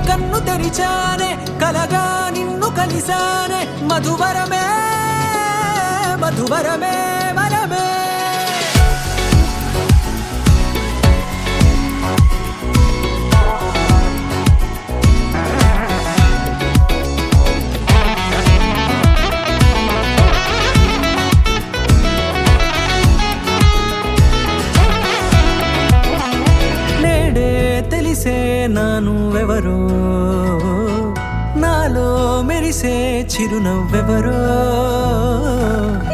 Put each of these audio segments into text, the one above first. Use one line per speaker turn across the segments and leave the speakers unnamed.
కన్ను తెరిచానే కలగా నిన్ను కలిసానే మధువరమే మధువరమే వరమే నానువెవరో నాలో మెరిసే చిరునవ్వెవరో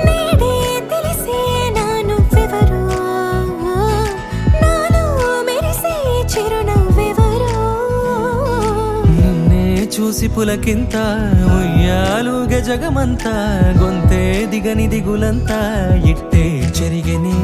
నేడే తెలిసే నానువెవరో నాలో మెరిసే చిరునవ్వెవరో
నిన్నే చూసి పులకింత ఉయ్యాలుగే జగమంతా గొంతే దిగని దిగులంతా ఇట్టే చెరిగెనే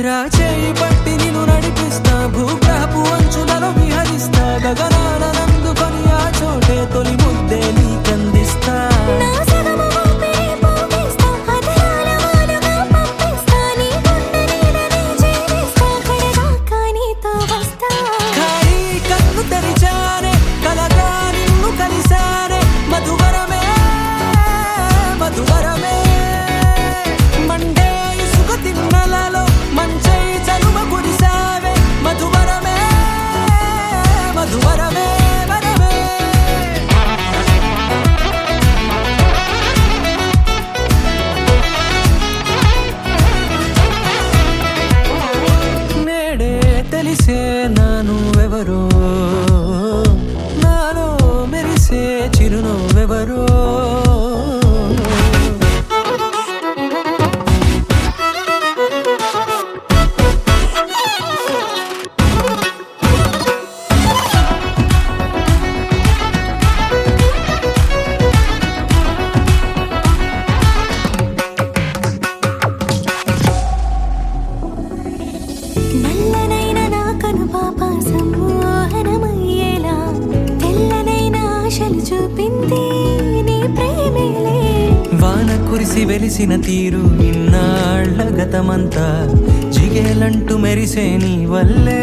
రాచేయి పట్టి నిన్ను నడిపిస్తా భూగ్రహపు అంచులలో విహరిస్తా గగనాన నందుకొని ఆ చోటే తొలి ముద్దే నీకందిస్తా
నా సగము ఊపిరి పోగిస్తా అదరాల వాలుగా పంపిస్తా నీ గుండె నీడనే జీవిస్తా కడదాకా నీతో వస్తా
ఖాళీ కన్ను తెరిచానే కలగా నిన్ను కలిసానే మధువరమే మధువరమే మండే ఇసుక తిన్నలలో మంచై చలువ కురిసావే మధువరమే మధువరమే వరమే నేడే తెలిసే నానువెవరో నాలో మెరిసే చిరునవ్వెవరో
నల్లనైన నా కనుపాప సమ్మోహనమయ్యేలా తెల్లనైన ఆశలు చూపింది నీ ప్రేమేలే
వాన కురిసి వెలిసిన తీరు ఇన్నాళ్ల గతమంతా జిగేలంటూ మెరిసే నీ వల్లే